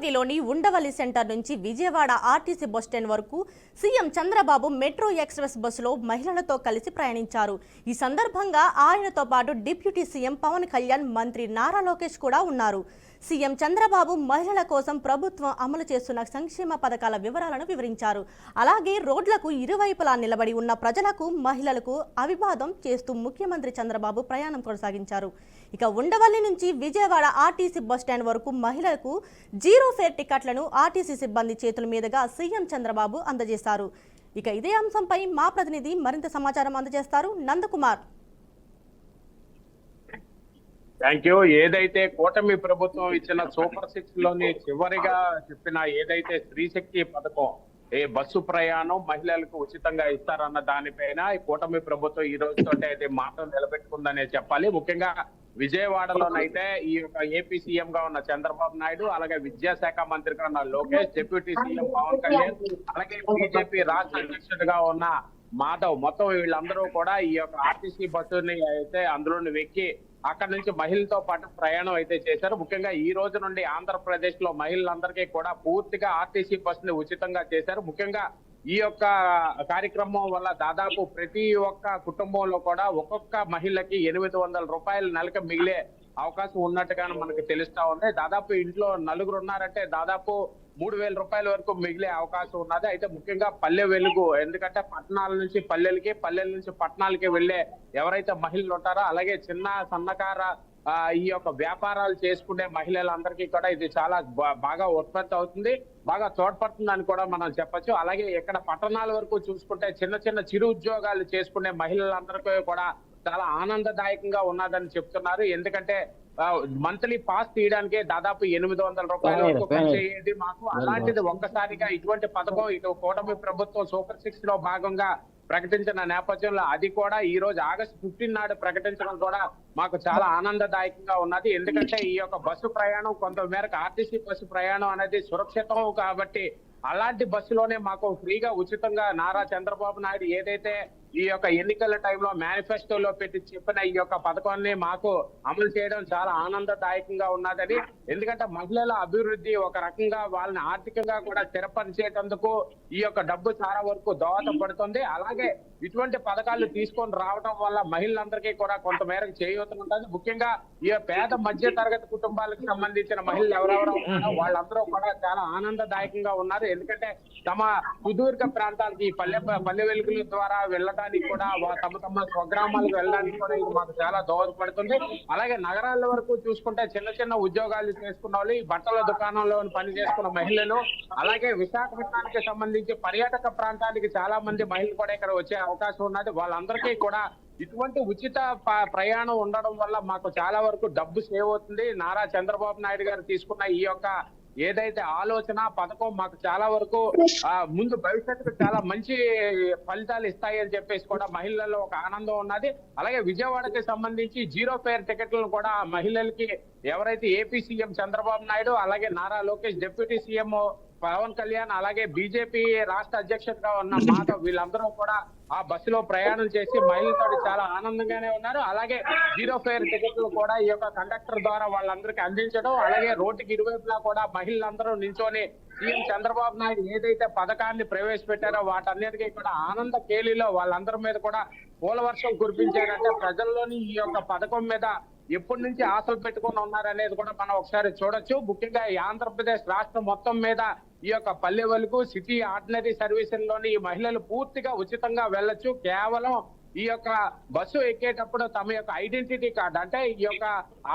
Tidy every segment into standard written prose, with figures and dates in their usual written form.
కల్వకుర్తిలోని Undavalli centre నుంచి Vijayawada RTC bus stand వరకు CM Chandrababu metro express బస్సులో మహిళలతో కలిసి ప్రయాణించారు. ఈ సందర్భంగా ఆయనతో పాటు డిప్యూటీ సీఎం పవన్ కళ్యాణ్, మంత్రి నారా లోకేష్ కూడా ఉన్నారు. సీఎం చంద్రబాబు మహిళల కోసం ప్రభుత్వం అమలు చేస్తున్న సంక్షేమ పథకాల వివరాలను వివరించారు. అలాగే రోడ్లకు ఇరువైపులా నిలబడి ఉన్న ప్రజలకు, మహిళలకు అభివాదం చేస్తూ ముఖ్యమంత్రి చంద్రబాబు ప్రయాణం కొనసాగించారు. ఇక ఉండవల్లి నుంచి విజయవాడ ఆర్టీసీ బస్టాండ్ వరకు మహిళలకు జీరో ఫేర్ టికెట్లను ఆర్టీసీ సిబ్బంది చేతుల మీదుగా సీఎం చంద్రబాబు అందజేశారు. ఇక ఇదే అంశంపై మా ప్రతినిధి మరింత సమాచారం అందజేస్తారు. నందకుమార్. Thank you. ఏదైతే కూటమి ప్రభుత్వం ఇచ్చిన సూపర్ 6 లోని చివరిగా చెప్పిన ఏదైతే స్త్రీ శక్తి పథకం, బస్సు ప్రయాణం మహిళలకు ఉచితంగా ఇస్తారన్న దానిపైన ఈ కూటమి ప్రభుత్వం ఈ రోజుతో అయితే మాట నిలబెట్టుకుందనే చెప్పాలి. ముఖ్యంగా విజయవాడలోనైతే ఈ యొక్క ఏపీ సీఎం గా ఉన్న చంద్రబాబు నాయుడు, అలాగే విద్యాశాఖ మంత్రిగా ఉన్న లోకేష్, డిప్యూటీ సీఎం పవన్ కళ్యాణ్, అలాగే బీజేపీ రాష్ట్ర అధ్యక్షుడిగా ఉన్న మాధవ్, మొత్తం వీళ్ళందరూ కూడా ఈ యొక్క ఆర్టీసీ బస్సుని అయితే అందులోని వెక్కి అక్కడ నుంచి మహిళలతో పాటు ప్రయాణం అయితే చేశారు. ముఖ్యంగా ఈ రోజు నుండి ఆంధ్రప్రదేశ్ లో మహిళలందరికీ కూడా పూర్తిగా ఆర్టీసీ బస్సుని ఉచితంగా చేశారు. ముఖ్యంగా ఈ యొక్క కార్యక్రమం వల్ల దాదాపు ప్రతి ఒక్క కుటుంబంలో కూడా ఒక్కొక్క మహిళకి 800 రూపాయలు నెలకు మిగిలే అవకాశం ఉన్నట్టుగానే మనకు తెలుస్తా ఉంది. దాదాపు ఇంట్లో నలుగురు ఉన్నారంటే దాదాపు 3000 రూపాయల వరకు మిగిలే అవకాశం ఉన్నది. అయితే ముఖ్యంగా పల్లె వెలుగు, ఎందుకంటే పట్టణాల నుంచి పల్లెలకి, పల్లెల నుంచి పట్టణాలకి వెళ్లే ఎవరైతే మహిళలు ఉంటారో, అలాగే చిన్న సన్నకార ఈ యొక్క వ్యాపారాలు చేసుకునే మహిళలందరికీ కూడా ఇది చాలా బాగా ఉత్పత్తి అవుతుంది, బాగా తోడ్పడుతుందని కూడా మనం చెప్పొచ్చు. అలాగే ఇక్కడ పట్టణాల వరకు చూసుకుంటే చిన్న చిన్న చిరు ఉద్యోగాలు చేసుకునే మహిళలందరికీ కూడా చాలా ఆనందదాయకంగా ఉన్నదని చెప్తున్నారు. ఎందుకంటే మంత్లీ పాస్ తీయడానికే దాదాపు 800 రూపాయల వరకు ఖర్చు అయ్యేది మాకు. అలాంటిది ఒక్కసారిగా ఇటువంటి పథకం ఇటు కూటమి ప్రభుత్వం సూపర్ 6 లో భాగంగా ప్రకటించిన నేపథ్యంలో అది కూడా ఈ రోజు ఆగస్టు 15 నాడు ప్రకటించడం కూడా మాకు చాలా ఆనందదాయకంగా ఉన్నది. ఎందుకంటే ఈ యొక్క బస్సు ప్రయాణం కొంత మేరకు ఆర్టీసీ బస్సు ప్రయాణం అనేది సురక్షితం కాబట్టి అలాంటి బస్సులోనే మాకు ఫ్రీగా ఉచితంగా నారా చంద్రబాబు నాయుడు ఏదైతే ఈ యొక్క ఎన్నికల టైంలో మేనిఫెస్టోలో పెట్టి చెప్పిన ఈ యొక్క పథకాన్ని మాకు అమలు చేయడం చాలా ఆనందదాయకంగా ఉన్నదని. ఎందుకంటే మహిళల అభివృద్ధి ఒక రకంగా వాళ్ళని ఆర్థికంగా కూడా స్థిరపరిచేటందుకు ఈ యొక్క డబ్బు చాలా వరకు దోహదపడుతుంది. అలాగే ఇటువంటి పథకాలు తీసుకొని రావడం వల్ల మహిళలందరికీ కూడా కొంతమేరకు చేయూతనుంటుంది. ముఖ్యంగా ఈ పేద మధ్య తరగతి కుటుంబాలకు సంబంధించిన మహిళలు ఎవరెవరో ఉన్నారో వాళ్ళందరూ కూడా చాలా ఆనందదాయకంగా ఉన్నారు. ఎందుకంటే తమ సుదూర్ఘ ప్రాంతాలకి పల్లె వెలుగుల ద్వారా వెళ్ళడానికి కూడా తమ స్వగ్రామాలకు వెళ్ళడానికి కూడా ఇది మాకు చాలా దోహదపడుతుంది. అలాగే నగరాల వరకు చూసుకుంటే చిన్న చిన్న ఉద్యోగాలు చేసుకున్న వాళ్ళు, ఈ బట్టల దుకాణంలో పని చేసుకున్న మహిళలు, అలాగే విశాఖపట్నానికి సంబంధించి పర్యాటక ప్రాంతానికి చాలా మంది మహిళలు కూడా ఇక్కడ వచ్చే అవకాశం ఉన్నది. వాళ్ళందరికీ కూడా ఇటువంటి ఉచిత ప్రయాణం ఉండడం వల్ల మాకు చాలా వరకు డబ్బు సేవ్ అవుతుంది. నారా చంద్రబాబు నాయుడు గారు తీసుకున్న ఈ యొక్క ఏదైతే ఆలోచన పథకం మాకు చాలా వరకు ముందు భవిష్యత్తుకు చాలా మంచి ఫలితాలు ఇస్తాయని చెప్పేసి కూడా మహిళల్లో ఒక ఆనందం ఉన్నది. అలాగే విజయవాడకి సంబంధించి జీరో ఫేర్ టికెట్లను కూడా మహిళలకి ఎవరైతే ఏపీ సీఎం చంద్రబాబు నాయుడు, అలాగే నారా లోకేష్, డిప్యూటీ సీఎం పవన్ కళ్యాణ్, అలాగే బీజేపీ రాష్ట్ర అధ్యక్షుడిగా ఉన్న మాధవ్, వీళ్ళందరూ కూడా ఆ బస్సులో ప్రయాణం చేసి మహిళలతో చాలా ఆనందంగానే ఉన్నారు. అలాగే జీరో ఫేర్ టికెట్లు కూడా ఈ యొక్క కండక్టర్ ద్వారా వాళ్ళందరికీ అందించడం, అలాగే రోడ్డుకి ఇరువైపులా కూడా మహిళలందరూ నిల్చొని సీఎం చంద్రబాబు నాయుడు ఏదైతే పథకాన్ని ప్రవేశపెట్టారో వాటన్నిటికీ కూడా ఆనంద కేలిలో వాళ్ళందరి మీద కూడా పూల వర్షం కురిపించారంటే ప్రజల్లోని ఈ యొక్క పథకం మీద ఎప్పటి నుంచి ఆశలు పెట్టుకుని ఉన్నారనేది కూడా మనం ఒకసారి చూడొచ్చు. ముఖ్యంగా ఈ ఆంధ్రప్రదేశ్ రాష్ట్రం మొత్తం మీద ఈ యొక్క పల్లె వెలుగు, సిటీ ఆర్డినరీ సర్వీసుల్లోని ఈ మహిళలు పూర్తిగా ఉచితంగా వెళ్ళొచ్చు. కేవలం ఈ యొక్క బస్సు ఎక్కేటప్పుడు తమ యొక్క ఐడెంటిటీ కార్డు, అంటే ఈ యొక్క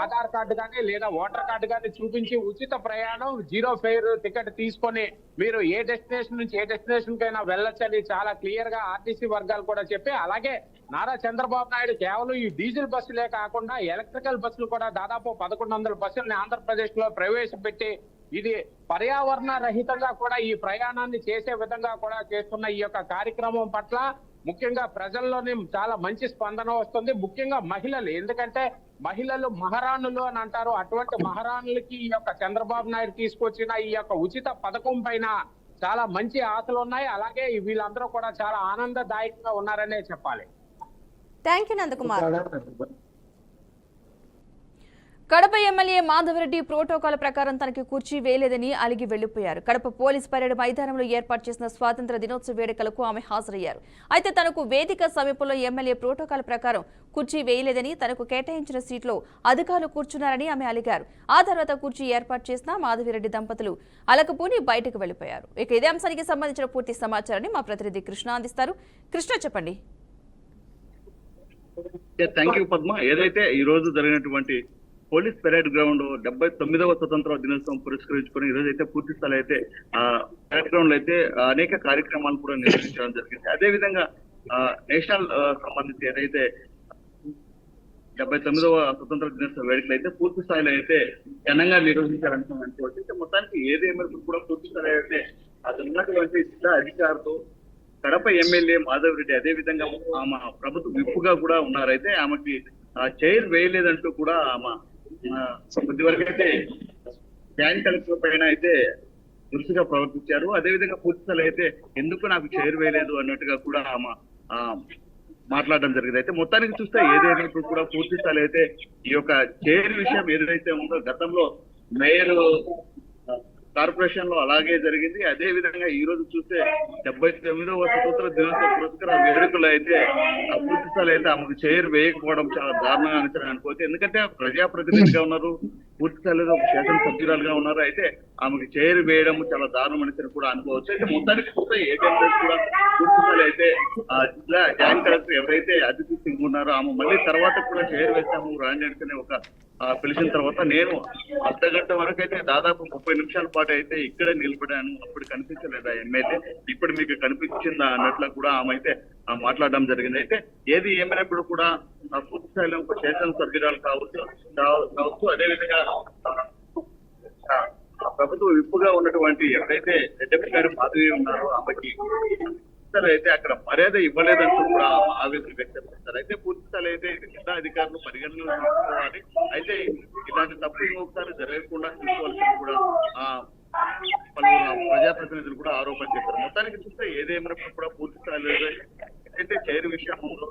ఆధార్ కార్డు కానీ లేదా ఓటర్ కార్డు కానీ చూపించి ఉచిత ప్రయాణం, జీరో ఫేర్ టికెట్ తీసుకొని మీరు ఏ డెస్టినేషన్ నుంచి ఏ డెస్టినేషన్ కైనా వెళ్ళొచ్చని చాలా క్లియర్ గా ఆర్టీసీ వర్గాలు కూడా చెప్పి, అలాగే నారా చంద్రబాబు నాయుడు కేవలం ఈ డీజిల్ బస్సులే కాకుండా ఎలక్ట్రికల్ బస్సులు కూడా దాదాపు 1100 బస్సుల్ని ఆంధ్రప్రదేశ్ లో ప్రవేశపెట్టి ఇది పర్యావరణ రహితంగా కూడా ఈ ప్రయాణాన్ని చేసే విధంగా కూడా చేస్తున్న ఈ యొక్క కార్యక్రమం పట్ల ముఖ్యంగా ప్రజల్లోని చాలా మంచి స్పందన వస్తుంది. ముఖ్యంగా మహిళలు, ఎందుకంటే మహిళలు మహారాణులు అని అంటారు. అటువంటి మహారాణులకి ఈ యొక్క చంద్రబాబు నాయుడు తీసుకొచ్చిన ఈ యొక్క ఉచిత పథకం పైన చాలా మంచి ఆశలు ఉన్నాయి. అలాగే వీళ్ళందరూ కూడా చాలా ఆనందదాయకంగా ఉన్నారనే చెప్పాలి. Thank you Nandakumar. Kadapa MLA Madhavareddy protocol ప్రకారం తనకి కుర్చీ వేయలేదని అలిగి వెళ్లిపోయారు. కడప పోలీస్ పరేడ్ మైదానంలో ఏర్పాటు చేసిన స్వాతంత్ర దినోత్సవ వేడుకలకు ఆమె హాజరయ్యారు. అయితే తనకు వేదిక సమీపంలో ఎమ్మెల్యే ప్రోటోకాల్ ప్రకారం కుర్చీ వేయలేదని, తనకు కేటాయించిన సీట్లో అధికారులు కూర్చున్నారని ఆమె అలిగారు. ఆ తర్వాత కుర్చీ ఏర్పాటు చేసిన మాధవిరెడ్డి దంపతులు అలకపోని బయటకు వెళ్లిపోయారు. ఇక ఇదే అంశానికి సంబంధించిన పూర్తి సమాచారాన్ని మా ప్రతినిధి కృష్ణ అందిస్తారు. కృష్ణ, చెప్పండి. Thank you Padma. ఏదైతే ఈ రోజు జరిగినటువంటి పోలీస్ పెరేడ్ గ్రౌండ్ 79వ స్వతంత్ర దినోత్సవం పురస్కరించుకొని ఈ రోజు అయితే పూర్తి స్థాయి అయితే పెరేడ్ గ్రౌండ్ లో అయితే అనేక కార్యక్రమాలు కూడా నిర్వహించడం జరిగింది. అదే విధంగా నేషనల్ సంబంధించి ఏదైతే 79వ స్వతంత్ర దినోత్సవ వేడుకలు అయితే పూర్తి స్థాయిలో అయితే ఘనంగా నిర్వహించాలనుకోవచ్చు. మొత్తానికి ఏదేమైనా కూడా పూర్తి స్థాయి అయితే అది ఉన్నటువంటి జిల్లా అధికారులు, కడప ఎమ్మెల్యే మాధవరెడ్డి, అదే విధంగా ఆమె ప్రభుత్వ విప్పుగా కూడా ఉన్నారైతే ఆమెకి చైర్ వేయలేదంటూ కూడా ఆమె కొద్ది వరకు అయితే జాయింట్ కలెక్టర్ పైన అయితే దురుసుగా ప్రవర్తించారు. అదేవిధంగా పూర్తి స్థాయి అయితే ఎందుకు నాకు చైర్ వేయలేదు అన్నట్టుగా కూడా ఆమె మాట్లాడడం జరిగింది. అయితే మొత్తానికి చూస్తే ఏదైనప్పుడు కూడా పూర్తి స్థాయి అయితే ఈ యొక్క చైర్ విషయం ఏదైతే ఉందో గతంలో మేయర్ కార్పొరేషన్ లో అలాగే జరిగింది. అదే విధంగా ఈ రోజు చూస్తే 79వ స్వతంత్ర దినోత్సవ పురస్కార వేడుకలు అయితే పూర్తి స్థాయి అయితే ఆమెకు చైర్ వేయకపోవడం చాలా దారుణంగా అనుకోవచ్చు. ఎందుకంటే ప్రజాప్రతినిధిగా ఉన్నారు, పూర్తి స్థాయిలో ఒక శాసనసభ్యురాలుగా ఉన్నారు. అయితే ఆమెకు చైర్ వేయడం చాలా దారుణం అని కూడా అనుకోవచ్చు. అయితే మొత్తానికి చూస్తే ఏజెంట్ కూడా పూర్తి స్థాయి అయితే జిల్లా జాయింట్ కలెక్టర్ ఎవరైతే అతిథి సింగ్ ఉన్నారో ఆమె మళ్ళీ తర్వాత కూడా చైర్ వేస్తాము రాండి అనుకునే ఒక పిలిచిన తర్వాత నేను అర్ధగంట వరకు అయితే దాదాపు 30 నిమిషాల పాటు అయితే ఇక్కడే నిలబడాను. అప్పుడు కనిపించలేదా ఎమ్మెల్యే, ఇప్పుడు మీకు కనిపించిందా అన్నట్లు కూడా ఆమె అయితే మాట్లాడడం జరిగింది. అయితే ఏది ఏమైనప్పుడు కూడా పూర్తి స్థాయిలో ఒక శాసనసభ్యురాలు కావచ్చు అదేవిధంగా ప్రభుత్వ విప్పుగా ఉన్నటువంటి ఎవరైతే రెడ్డి గారు మాధవి ఉన్నారో ఆమెకి అయితే అక్కడ మర్యాద ఇవ్వలేదంటూ కూడా ఆవేదన వ్యక్తం చేస్తారు. అయితే పూర్తి స్థాయి అయితే జిల్లా అధికారులు పరిగణనలో తీసుకోవాలి. అయితే ఇలాంటి తప్పు ఇంకొకసారి జరగకుండా చూసుకోవాల్సింది కూడా పలువురు ప్రజాప్రతినిధులు కూడా ఆరోపణ చేశారు. మొత్తానికి చూస్తే ఏదేమైనప్పుడు కూడా పూర్తి స్థాయిలో అయితే చైర్ విషయంలో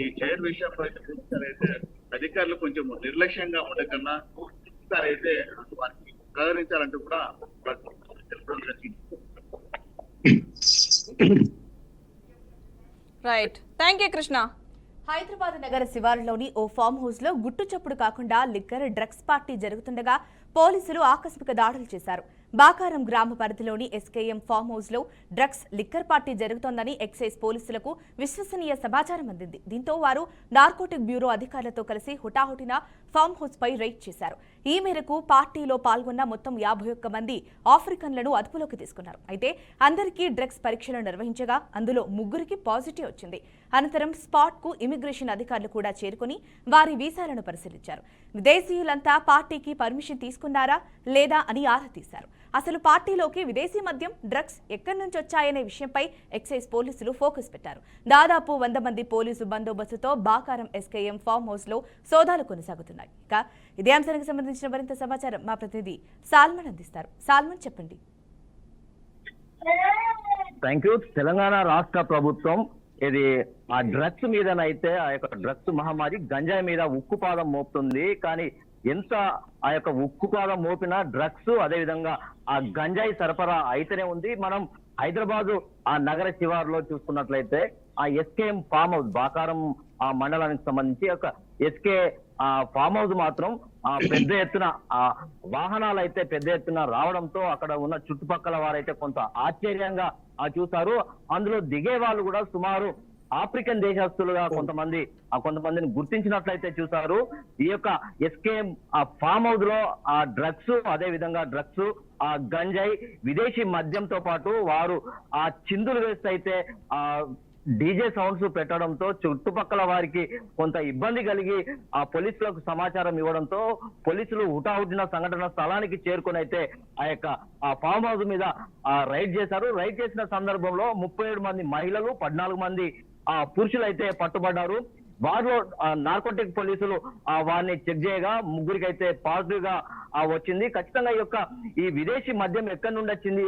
ఈ చైర్ విషయంలో అయితే పూర్తి స్థాయి అయితే అధికారులు కొంచెం నిర్లక్ష్యంగా ఉండకన్నా పూర్తి స్థాయి అయితే వారికి సహకరించాలంటూ కూడా చెప్పడం జరిగింది. Right, thank you Krishna. Hyderabad నగర శివారులోని ఓ ఫామ్ హౌస్ లో గుట్టు చప్పుడు కాకుండా లిక్కర్ డ్రగ్స్ పార్టీ జరుగుతుండగా పోలీసులు ఆకస్మిక దాడులు చేశారు. బాకారం గ్రామ పరిధిలోని ఎస్కేఎం ఫామ్ హౌస్ లో డ్రగ్స్ లిక్కర్ పార్టీ జరుగుతోందని ఎక్సైజ్ పోలీసులకు విశ్వసనీయ సమాచారం అందింది. దీంతో వారు నార్కోటిక్ బ్యూరో అధికారులతో కలిసి హుటాహుటిన ఫామ్ హౌస్ పై రైడ్ చేశారు. ఈ మేరకు పార్టీలో పాల్గొన్న మొత్తం 51 మంది ఆఫ్రికన్లను అదుపులోకి తీసుకున్నారు. అయితే అందరికీ డ్రగ్స్ పరీక్షలు నిర్వహించగా అందులో 3కి పాజిటివ్ వచ్చింది. అనంతరం స్పాట్ కు ఇమిగ్రేషన్ అధికారులు కూడా చేరుకుని వారి వీసాలను పరిశీలించారు. విదేశీయులంతా పార్టీకి పర్మిషన్ తీసుకున్నారా లేదా అని ఆరా తీశారు. అసలు పార్టీలోకి విదేశీ మద్యం, డ్రగ్స్ ఎక్కడి నుంచి వచ్చాయనే విషయంపై ఎక్సైజ్ పోలీసులు ఫోకస్ పెట్టారు. దాదాపు 100 మంది పోలీసు బందోబస్తుతో బాకారం ఎస్కేఎం ఫామ్ హౌస్ లో సోదాలు కొనసాగుతున్నాయి. ఇక ఇదే అంశానికి సంబంధించిన మరింత సమాచారం మా ప్రతినిధి సాల్మన్ అందిస్తారు. సాల్మన్, చెప్పండి. Thank you. తెలంగాణ రాష్ట్ర ప్రభుత్వం ఇది ఆ డ్రగ్స్ మీదనైతే ఆ యొక్క డ్రగ్స్ మహమ్మారి గంజాయి మీద ఉక్కుపాదం మోపుతుంది. కానీ ఎంత ఆ యొక్క ఉక్కుపాదం మోపిన డ్రగ్స్ అదే విధంగా ఆ గంజాయి సరఫరా అయితేనే ఉంది. మనం హైదరాబాదు ఆ నగర శివారులో చూసుకున్నట్లయితే ఆ ఎస్కేఎం ఫామ్ హౌస్ బాకారం ఆ మండలానికి సంబంధించి ఒక ఎస్కే ఆ ఫామ్ హౌస్ మాత్రం పెద్ద ఎత్తున ఆ వాహనాలు అయితే పెద్ద ఎత్తున రావడంతో అక్కడ ఉన్న చుట్టుపక్కల వారైతే కొంత ఆశ్చర్యంగా చూశారు. అందులో దిగే వాళ్ళు కూడా సుమారు ఆఫ్రికన్ దేశస్తులుగా కొంతమందిని గుర్తించినట్లయితే చూశారు. ఈ యొక్క ఎస్కేఎం ఆ ఫామ్ హౌస్ లో ఆ డ్రగ్స్ అదే విధంగా డ్రగ్స్ ఆ గంజాయి విదేశీ మద్యంతో పాటు వారు ఆ చిందులు వేస్తే అయితే ఆ డీజే సౌండ్స్ పెట్టడంతో చుట్టుపక్కల వారికి కొంత ఇబ్బంది కలిగి ఆ పోలీసులకు సమాచారం ఇవ్వడంతో పోలీసులు హుటాహుటిన సంఘటన స్థలానికి చేరుకుని అయితే ఆ యొక్క ఆ ఫామ్ హౌస్ మీద రైడ్ చేశారు. రైడ్ చేసిన సందర్భంలో 37 మంది మహిళలు, 14 మంది పురుషులు అయితే పట్టుబడ్డారు. వారిలో నార్కోటిక్ పోలీసులు వారిని చెక్ చేయగా 3కి అయితే పాజిటివ్ గా వచ్చింది. ఖచ్చితంగా ఈ విదేశీ మద్యం ఎక్కడి నుండి వచ్చింది,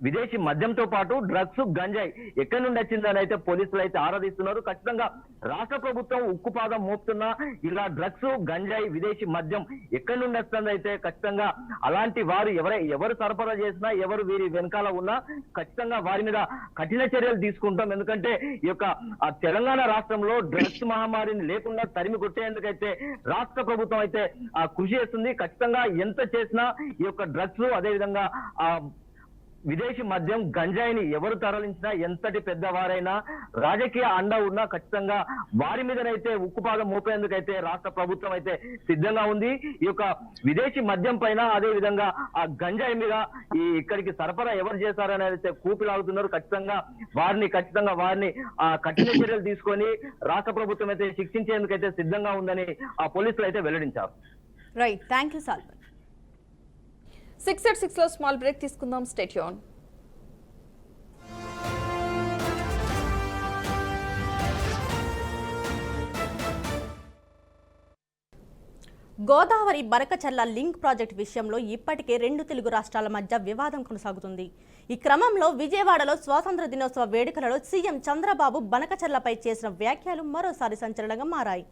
విదేశీ మద్యంతో పాటు డ్రగ్స్ గంజాయి ఎక్కడి నుండి వచ్చిందని అయితే పోలీసులు అయితే ఆరాధిస్తున్నారు. ఖచ్చితంగా రాష్ట్ర ప్రభుత్వం ఉక్కుపాదం మోపుతున్నా ఇలా డ్రగ్స్ గంజాయి విదేశీ మద్యం ఎక్కడి నుండి వస్తుంది అయితే ఖచ్చితంగా అలాంటి వారు ఎవరు సరఫరా చేసినా ఎవరు వీరి వెనకాల ఉన్నా ఖచ్చితంగా వారి మీద కఠిన చర్యలు తీసుకుంటాం. ఎందుకంటే ఈ యొక్క తెలంగాణ రాష్ట్రంలో డ్రగ్స్ మహమ్మారిని లేకుండా తరిమి కొట్టేందుకైతే రాష్ట్ర ప్రభుత్వం అయితే కృషి చేస్తుంది. ఖచ్చితంగా ఎంత చేసినా ఈ యొక్క డ్రగ్స్ అదేవిధంగా విదేశీ మద్యం గంజాయిని ఎవరు తరలించినా ఎంతటి పెద్దవారైనా రాజకీయ అండ ఉన్నా ఖచ్చితంగా వారి మీదనైతే ఉక్కుపాదం మోపేందుకైతే రాష్ట్ర ప్రభుత్వం అయితే సిద్ధంగా ఉంది. ఈ యొక్క విదేశీ మద్యం పైన అదే విధంగా ఆ గంజాయి మీద ఇక్కడికి సరఫరా ఎవరు చేశారనేది అయితే కూపిలాగుతున్నారు. ఖచ్చితంగా వారిని కఠిన చర్యలు తీసుకొని రాష్ట్ర ప్రభుత్వం అయితే శిక్షించేందుకైతే సిద్ధంగా ఉందని ఆ పోలీసులు అయితే వెల్లడించారు. Right, thank you Salman. 6 at 6 లో స్మాల్ బ్రేక్ తీసుకుందాం. Stay tune. Godavari Banakacherla link project విషయంలో ఇప్పటికే 2 తెలుగు రాష్ట్రాల మధ్య వివాదం కొనసాగుతుంది. ఈ క్రమంలో విజయవాడలో స్వాతంత్ర దినోత్సవ వేడుకలలో సీఎం చంద్రబాబు బనకచర్లపై చేసిన వ్యాఖ్యలు మరోసారి సంచలనంగా మారాయి.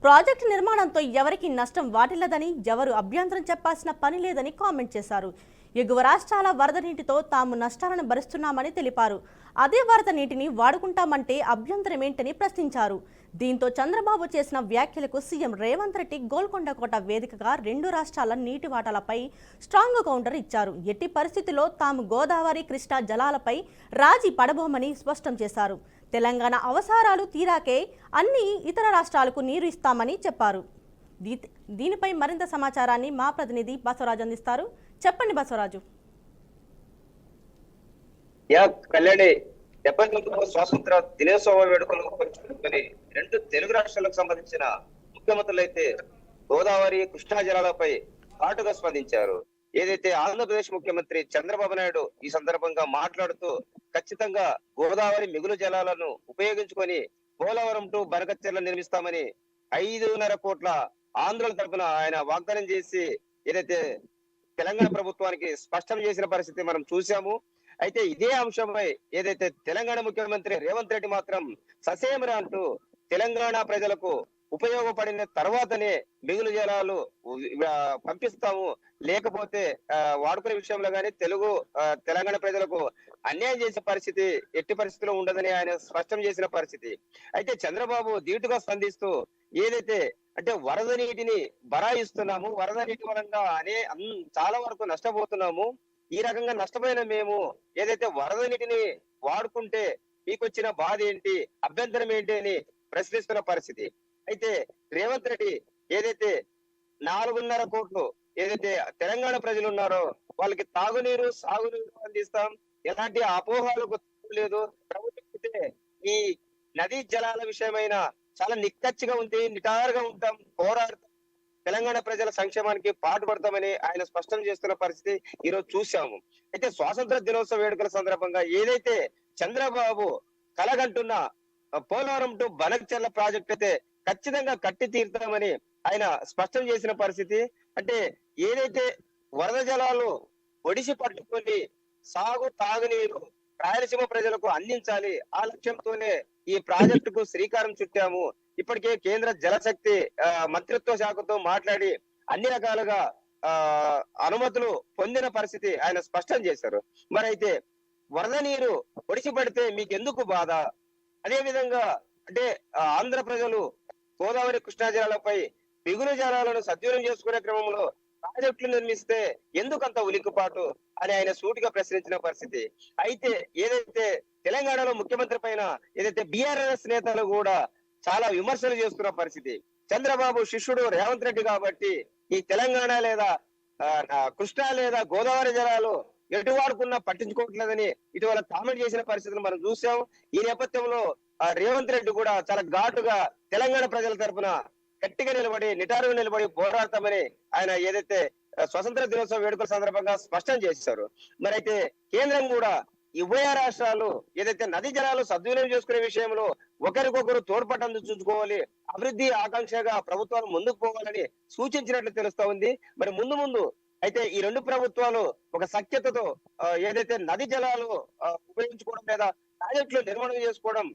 ప్రాజెక్టు నిర్మాణంతో ఎవరికి నష్టం వాటిల్లదని, ఎవరు అభ్యంతరం చెప్పాల్సిన పని లేదని కామెంట్ చేశారు. ఎగువ రాష్ట్రాల వరద నీటితో తాము నష్టాలను భరిస్తున్నామని తెలిపారు. అదే వరద నీటిని వాడుకుంటామంటే అభ్యంతరం ఏంటని ప్రశ్నించారు. దీంతో చంద్రబాబు చేసిన వ్యాఖ్యలకు సీఎం రేవంత్ రెడ్డి గోల్కొండ కోట వేదికగా 2 రాష్ట్రాల నీటి వాటాలపై స్ట్రాంగ్ కౌంటర్ ఇచ్చారు. ఎట్టి పరిస్థితుల్లో తాము గోదావరి కృష్ణా జలాలపై రాజీ పడబోమని స్పష్టం చేశారు. తెలంగాణ అవసరాలు తీరాకే అన్ని ఇతర రాష్ట్రాలకు నీరు ఇస్తామని చెప్పారు. దీనిపై మరింత సమాచారాన్ని మా ప్రతినిధి బసవరాజు అందిస్తారు. చెప్పండి బసవరాజు. కళ్యాణి, 79వ స్వాతంత్ర దినోత్సవ వేడుకలు పురస్కరించుకొని 2 తెలుగు రాష్ట్రాలకు సంబంధించిన ముఖ్యమంత్రులు అయితే గోదావరి కృష్ణా జలాలపై ఘాటుగా స్పందించారు. ఏదైతే ఆంధ్రప్రదేశ్ ముఖ్యమంత్రి చంద్రబాబు నాయుడు ఈ సందర్భంగా మాట్లాడుతూ ఖచ్చితంగా గోదావరి మిగులు జలాలను ఉపయోగించుకొని పోలవరం టు బనకచెర్ల నిర్మిస్తామని 5.5 కోట్ల ఆంధ్రుల తరఫున ఆయన వాగ్దానం చేసి ఏదైతే తెలంగాణ ప్రభుత్వానికి స్పష్టం చేసిన పరిస్థితి మనం చూసాము. అయితే ఇదే అంశంపై ఏదైతే తెలంగాణ ముఖ్యమంత్రి రేవంత్ రెడ్డి మాత్రం ససేమిరా అంటూ తెలంగాణ ప్రజలకు ఉపయోగపడిన తర్వాతనే మిగులు జలాలు పంపిస్తాము, లేకపోతే వాడుకునే విషయంలో కానీ తెలంగాణ ప్రజలకు అన్యాయం చేసే పరిస్థితి ఎట్టి పరిస్థితిలో ఉండదని ఆయన స్పష్టం చేసిన పరిస్థితి. అయితే చంద్రబాబు ధీటుగా స్పందిస్తూ ఏదైతే అంటే వరద నీటిని బరాయిస్తున్నాము, వరద నీటి వలన చాలా వరకు నష్టపోతున్నాము, ఈ రకంగా నష్టపోయిన మేము ఏదైతే వరద నీటిని వాడుకుంటే మీకు వచ్చిన బాధ ఏంటి, అభ్యంతరం ఏంటి అని ప్రశ్నిస్తున్న పరిస్థితి. అయితే రేవంత్ రెడ్డి ఏదైతే 4.5 కోట్లు ఏదైతే తెలంగాణ ప్రజలు ఉన్నారో వాళ్ళకి తాగునీరు సాగునీరు అందిస్తాం, ఎలాంటి అపోహలకు లేదు, ప్రభుత్వం ఈ నదీ జలాల విషయమైన చాలా నిక్కచ్చిగా ఉంది, నిటారుగా ఉంటాం, పోరాడతాం, తెలంగాణ ప్రజల సంక్షేమానికి పాటుపడతామని ఆయన స్పష్టం చేస్తున్న పరిస్థితి ఈ రోజు చూసాము. అయితే స్వాతంత్ర దినోత్సవ వేడుకల సందర్భంగా ఏదైతే చంద్రబాబు కలగంటున్న పోలవరం టు బనకచెర్ల ప్రాజెక్ట్ అయితే ఖచ్చితంగా కట్టి తీరుతామని ఆయన స్పష్టం చేసిన పరిస్థితి. అంటే ఏదైతే వరద జలాలు ఒడిసి పట్టుకొని తాగునీరు రాయలసీమ ప్రజలకు అందించాలి, ఆ లక్ష్యంతోనే ఈ ప్రాజెక్టుకు శ్రీకారం చుట్టాము. ఇప్పటికే కేంద్ర జలశక్తి మంత్రిత్వ శాఖతో మాట్లాడి అన్ని రకాలుగా అనుమతులు పొందిన పరిస్థితి ఆయన స్పష్టం చేశారు. మరి అయితే వరద నీరు ఒడిసి పడితే మీకు ఎందుకు బాధ? అదే విధంగా అంటే ఆంధ్ర ప్రజలు గోదావరి కృష్ణా జలాలపై మిగులు జలాలను సద్వినియోగం చేసుకునే క్రమంలో ప్రాజెక్టులు నిర్మిస్తే ఎందుకంత ఉలిక్కిపాటు అని ఆయన సూటిగా ప్రశ్నించిన పరిస్థితి. అయితే ఏదైతే తెలంగాణలో ముఖ్యమంత్రి పైన ఏదైతే బీఆర్ఎస్ నేతలు కూడా చాలా విమర్శలు చేస్తున్న పరిస్థితి. చంద్రబాబు శిష్యుడు రేవంత్ రెడ్డి కాబట్టి ఈ తెలంగాణ లేదా కృష్ణా లేదా గోదావరి జలాలు ఎటు వాడుకున్నా పట్టించుకోవట్లేదని ఇటీవల కామెంట్ చేసిన పరిస్థితులు మనం చూసాం. ఈ నేపథ్యంలో రేవంత్ రెడ్డి కూడా చాలా ఘాటుగా తెలంగాణ ప్రజల తరఫున గట్టిగా నిలబడి నిటారుగా నిలబడి పోరాడతామని ఆయన ఏదైతే స్వతంత్ర దినోత్సవ వేడుకల సందర్భంగా స్పష్టం చేశారు. మరి అయితే కేంద్రం కూడా ఉభయ రాష్ట్రాలు ఏదైతే నదీ జలాలు సద్వినియోగం చేసుకునే విషయంలో ఒకరికొకరు తోడ్పాటు అందించుకోవాలి, అభివృద్ధి ఆకాంక్షగా ప్రభుత్వాలు ముందుకు పోవాలని సూచించినట్లు తెలుస్తా ఉంది. మరి ముందు అయితే ఈ రెండు ప్రభుత్వాలు ఒక సఖ్యతతో ఏదైతే నది జలాలు ఉపయోగించుకోవడం లేదా ప్రాజెక్టులు నిర్మాణం చేసుకోవడం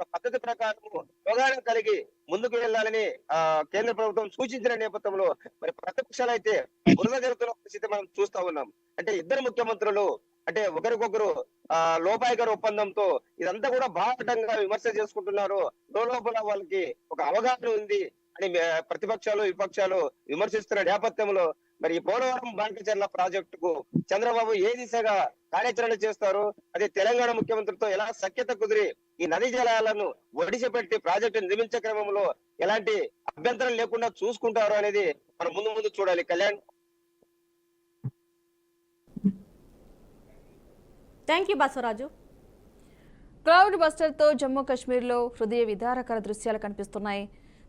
ఒక పద్ధతి ప్రకారం అవగాహన కలిగి ముందుకు వెళ్ళాలని కేంద్ర ప్రభుత్వం సూచించిన నేపథ్యంలో మరి ప్రతిపక్షాలు అయితే బురద జరుగుతున్న పరిస్థితి మనం చూస్తా ఉన్నాం. అంటే ఇద్దరు ముఖ్యమంత్రులు అంటే ఒకరికొకరు లోపాయికర ఒప్పందంతో ఇదంతా కూడా బాహాటంగా విమర్శ చేసుకుంటున్నారు. లోపల వాళ్ళకి ఒక అవగాహన ఉంది అని ప్రతిపక్షాలు విపక్షాలు విమర్శిస్తున్న నేపథ్యంలో మరి ఈ పోలవరం బాంకచర్ల ప్రాజెక్టుకు చంద్రబాబు ఏ దిశగా కార్యాచరణ చేస్తారు, అదే తెలంగాణ ముఖ్యమంత్రితో ఎలా సఖ్యత కుదిరి ఈ నదీ జలాలను ఒడిసిపెట్టి ప్రాజెక్టు నిర్మించే క్రమంలో ఎలాంటి అభ్యంతరం లేకుండా చూసుకుంటారు అనేది మనం ముందు చూడాలి. Kalyan, thank you Basavaraju. Cloud బస్టర్తో జమ్మూ కాశ్మీర్లో హృదయ విదారకర దృశ్యాలు కనిపిస్తున్నాయి.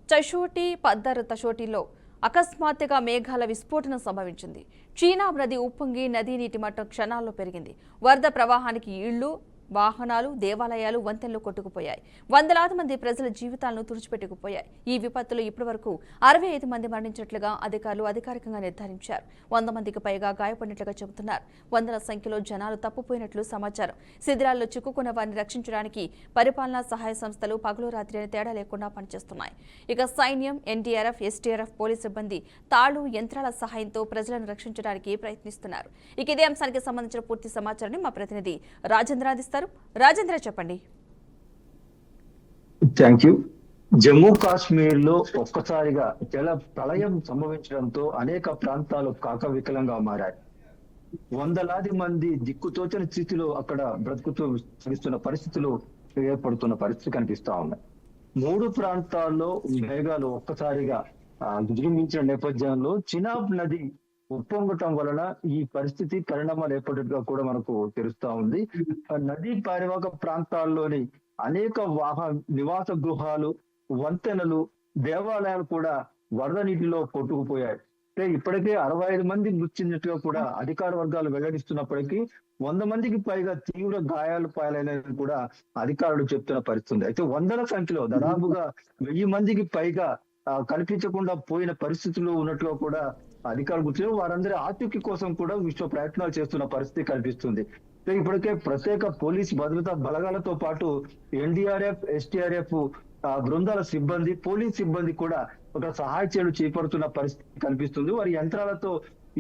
చషోటి పద్దర్ తషోటిలో అకస్మాత్తుగా మేఘాల విస్ఫోటనం సంభవించింది. చీనాబ్ నది ఉప్పొంగి నదీ నీటి మట్టం క్షణాల్లో పెరిగింది. వరద ప్రవాహానికి ఇళ్లు, వాహనాలు, దేవాలయాలు, వంతెనలు కొట్టుకుపోయాయి. వందలాది మంది ప్రజల జీవితాలను తుడిచిపెట్టుకుపోయాయి. ఈ విపత్తులో ఇప్పటివరకు 65 మంది మరణించినట్లుగా అధికారులు అధికారికంగా నిర్ధారించారు. 100 మందికి పైగా గాయపడినట్లుగా చెబుతున్నారు. వందల సంఖ్యలో జనాలు తప్పిపోయినట్లు సమాచారం. శిథిరాల్లో చిక్కుకున్న వారిని రక్షించడానికి పరిపాలనా సహాయ సంస్థలు పగలు రాత్రి అని తేడా లేకుండా పనిచేస్తున్నాయి. ఇక సైన్యం, ఎన్డీఆర్ఎఫ్, ఎస్టీఆర్ఎఫ్, పోలీసు సిబ్బంది తాళ్లు, యంత్రాల సహాయంతో ప్రజలను రక్షించడానికి ప్రయత్నిస్తున్నారు. ఇక ఇదే అంశానికి సంబంధించిన పూర్తి సమాచారాన్ని మా ప్రతినిధి రాజేంద్ర అందిస్తారు. రాజేంద్ర, చెప్పండి. Thank you. జమ్మూ కాశ్మీర్ లో ఒక్కసారిగా జల ప్రళయం సంభవించడంతో అనేక ప్రాంతాలు కాకవికలంగా మారాయి. వందలాది మంది దిక్కుతోచని స్థితిలో అక్కడ బ్రతుకుతూ సాగిస్తున్న పరిస్థితులు ఏర్పడుతున్న పరిస్థితి కనిపిస్తా ఉన్నాయి. 3 ప్రాంతాల్లో మేఘాలు ఒక్కసారిగా విజృంభించిన నేపథ్యంలో చినాబ్ నది ఉప్పొంగటం వలన ఈ పరిస్థితి పరిణామాలు ఏర్పడినట్టుగా కూడా మనకు తెలుస్తా ఉంది. నదీ పరివాహక ప్రాంతాల్లోని అనేక నివాస గృహాలు, వంతెనలు, దేవాలయాలు కూడా వరద నీటిలో కొట్టుకుపోయాయి. ఇప్పటికే 65 మంది మృతి చెందినట్టుగా కూడా అధికార వర్గాలు వెల్లడిస్తున్నప్పటికీ 100 మందికి పైగా తీవ్ర గాయాలు పాలైనది కూడా అధికారులు చెప్తున్న పరిస్థితి. అయితే వందల సంఖ్యలో దాదాపుగా 1000 మందికి పైగా కనిపించకుండా పోయిన పరిస్థితులు ఉన్నట్టుగా కూడా అధికారులు గుర్తు. వారందరి ఆచూకీ కోసం కూడా విశ్వ ప్రయత్నాలు చేస్తున్న పరిస్థితి కనిపిస్తుంది. ఇప్పటికే ప్రత్యేక పోలీస్ భద్రతా బలగాలతో పాటు ఎన్డీఆర్ఎఫ్, ఎస్టీఆర్ఎఫ్ బృందాల సిబ్బంది, పోలీస్ సిబ్బంది కూడా ఒక సహాయ చర్యలు చేపడుతున్న పరిస్థితి కనిపిస్తుంది. వారి యంత్రాలతో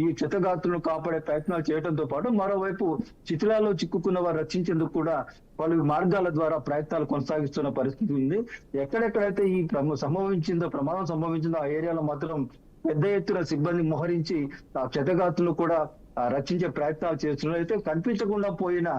ఈ క్షతగాత్రులను కాపాడే ప్రయత్నాలు చేయడంతో పాటు మరోవైపు శిథిలాల్లో చిక్కుకున్న వారు రక్షించేందుకు కూడా పలు మార్గాల ద్వారా ప్రయత్నాలు కొనసాగిస్తున్న పరిస్థితి ఉంది. ఎక్కడెక్కడైతే ఈ ప్రమాదం సంభవించిందో ఆ ఏరియాలో మాత్రం పెద్ద ఎత్తున సిబ్బంది మోహరించి ఆ క్షతగాత్రులను కూడా రక్షించే ప్రయత్నాలు చేస్తున్నారు. అయితే కనిపించకుండా పోయిన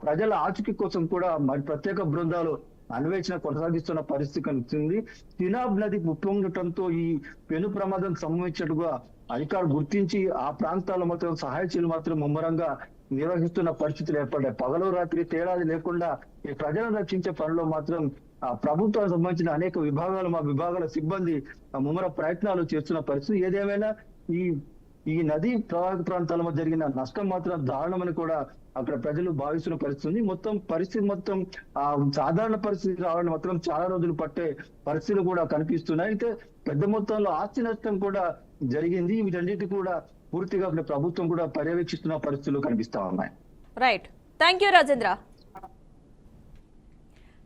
ప్రజల ఆచూకీ కోసం కూడా మరి ప్రత్యేక బృందాలు అన్వేషణ కొనసాగిస్తున్న పరిస్థితి కనిపిస్తుంది. చినాబ్ నది ఉప్పొంగటంతో ఈ పెను ప్రమాదం సంభవించినట్టుగా అధికారులు గుర్తించి ఆ ప్రాంతాల్లో మాత్రం సహాయ చర్యలు మాత్రం ముమ్మరంగా నిర్వహిస్తున్న పరిస్థితులు ఏర్పడ్డాయి. పగలు రాత్రి తేడాది లేకుండా ఈ ప్రజలను రక్షించే పనిలో మాత్రం ప్రభుత్వానికి సంబంధించిన అనేక విభాగాల సిబ్బంది ముమ్మర ప్రయత్నాలు చేస్తున్న పరిస్థితి. ఏదేమైనా ఈ నదీ ప్రవాహక ప్రాంతాల మధ్య జరిగిన నష్టం మాత్రం దారుణమని కూడా అక్కడ ప్రజలు భావిస్తున్న పరిస్థితి. పరిస్థితి సాధారణ పరిస్థితి రావడం మాత్రం చాలా రోజులు పట్టే పరిస్థితులు కూడా కనిపిస్తున్నాయి. అయితే పెద్ద మొత్తంలో ఆస్తి నష్టం కూడా జరిగింది. వీటన్నిటి కూడా పూర్తిగా ప్రభుత్వం కూడా పర్యవేక్షిస్తున్న పరిస్థితులు కనిపిస్తా ఉన్నాయి. Right, thank you Rajendra.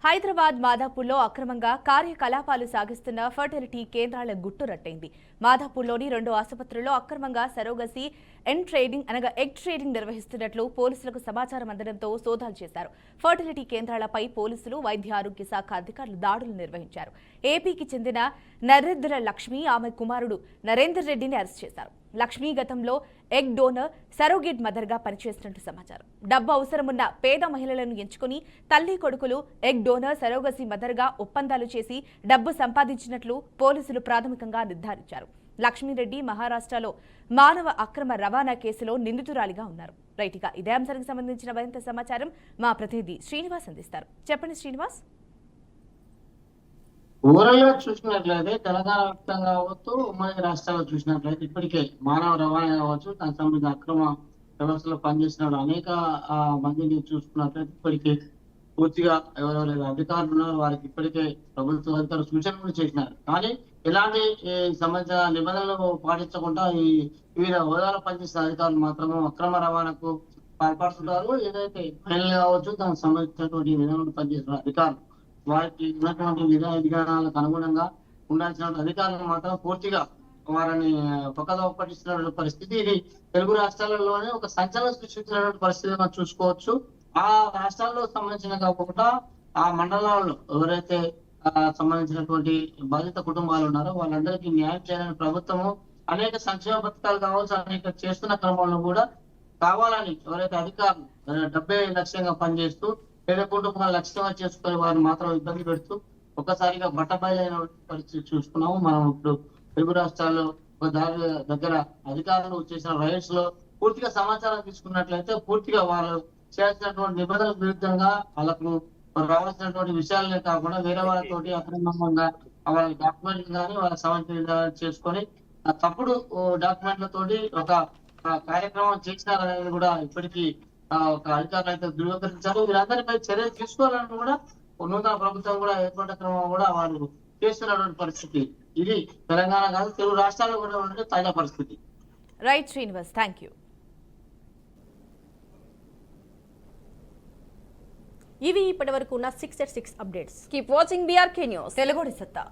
Hyderabad మాదాపూర్లో అక్రమంగా కార్యకలాపాలు సాగిస్తున్న ఫర్టిలిటీ కేంద్రాల గుట్టు రట్టయింది. మాదాపూర్లోని 2 ఆసుపత్రుల్లో అక్రమంగా సరోగసీ ఎగ్ ట్రేడింగ్ నిర్వహిస్తున్నట్లు పోలీసులకు సమాచారం అందడంతో సోదాలు చేశారు. ఫర్టిలిటీ కేంద్రాలపై పోలీసులు, వైద్య ఆరోగ్య శాఖ అధికారులు దాడులు నిర్వహించారు. ఏపీకి చెందిన నరేంద్ర లక్ష్మి, ఆమె కుమారుడు నరేందర్ రెడ్డిని అరెస్ట్ చేశారు. లక్ష్మి గతంలో ఎగ్ డోనర్, సరోగేట్ మదర్ గా పనిచేస్తున్నట్టు సమాచారం. డబ్బు అవసరమున్న పేద మహిళలను ఎంచుకుని తల్లి కొడుకులు ఎగ్ డోనర్, సరోగసీ మదర్ గా ఒప్పందాలు చేసి డబ్బు సంపాదించినట్లు పోలీసులు ప్రాథమికంగా నిర్ధారించారు. లక్ష్మీరెడ్డి మహారాష్ట్రలో మానవ అక్రమ రవాణా కేసులో నిందితురాలిగా ఉన్నారు. రైట్గా ఇదే అంశానికి సంబంధించిన మరింత సమాచారం మా ప్రతినిధి శ్రీనివాస్ అందిస్తారు. చెప్పండి శ్రీనివాస్. ఓవరాల్ గా చూసినట్లయితే తెలంగాణ వ్యాప్తంగా కావచ్చు, ఉమ్మడి రాష్ట్రాల్లో చూసినట్లయితే ఇప్పటికే మానవ రవాణా కావచ్చు, దానికి సంబంధించిన అక్రమ వ్యవస్థలో పనిచేసిన అనేక మందిని చూసుకున్నట్లయితే ఇప్పటికే పూర్తిగా ఎవరెవరైతే అధికారులు ఉన్నారో వారికి ఇప్పటికే ప్రభుత్వ అధికారులు సూచనలు చేసినారు. కానీ ఎలాంటి సంబంధించిన నిబంధనలు పాటించకుండా ఈ వివిధ హోదాలో పనిచేసిన అధికారులు మాత్రము అక్రమ రవాణాకు పాల్పడుతున్నారు. ఏదైతే మహిళలు కావచ్చు దానికి సంబంధించినటువంటి విధానాలు పనిచేస్తున్న అధికారులు వారికి ఉన్నటువంటి విధానాలకు అనుగుణంగా ఉండాల్సిన అధికారులు మాత్రం పూర్తిగా వారిని పక్కదో పట్టిస్తున్న పరిస్థితి. ఇది తెలుగు రాష్ట్రాలలోనే ఒక సంచలనం సృష్టించినటువంటి పరిస్థితి మనం చూసుకోవచ్చు. ఆ రాష్ట్రాల్లో సంబంధించిన కాకుండా ఆ మండలాల్లో ఎవరైతే సంబంధించినటువంటి బాధిత కుటుంబాలు ఉన్నారో వాళ్ళందరికీ న్యాయం చేయాలని ప్రభుత్వము అనేక సంక్షేమ పథకాలు కావచ్చు అనేక చేస్తున్న క్రమంలో కూడా కావాలని ఎవరైతే అధికారులు 70 లక్ష్యంగా పనిచేస్తూ పేద కుటుంబాలు లక్ష్యంగా చేసుకుని వారిని మాత్రం ఇబ్బంది పెడుతూ ఒక్కసారిగా బట్టబయలైన పరిస్థితి చూసుకున్నాము. మనం ఇప్పుడు తెలుగు రాష్ట్రాల్లో ఒక దారి దగ్గర అధికారులు చేసిన రైడ్స్ లో పూర్తిగా సమాచారం తీసుకున్నట్లయితే పూర్తిగా వాళ్ళు చేయాల్సినటువంటి నిబంధనలకు విరుద్ధంగా వాళ్ళకు రావాల్సినటువంటి విషయాలనే కాకుండా వేరే వాళ్ళతోటి అక్రమంగా వాళ్ళ డాక్యుమెంట్లు కానీ వాళ్ళ సమస్య చేసుకొని తప్పుడు డాక్యుమెంట్లతోటి ఒక కార్యక్రమం చేసినారనేది కూడా ఇప్పటికీ ఒక అధికారులు అయితే ధృవీకరించారు. వీరందరిపై చర్యలు తీసుకోవాలని కూడా నూతన ప్రభుత్వం కూడా ఏర్పడిన క్రమం కూడా వాళ్ళు చేస్తున్నటువంటి పరిస్థితి. ఇది తెలంగాణ కాదు తెలుగు రాష్ట్రాల్లో కూడా ఉండే తాజా పరిస్థితి. Right Srinivas, thank you. ఇవి ఇప్పటివరకు ఉన్న 6 at 6 updates. Keep watching BRK news. తెలుగుడి సత్తా.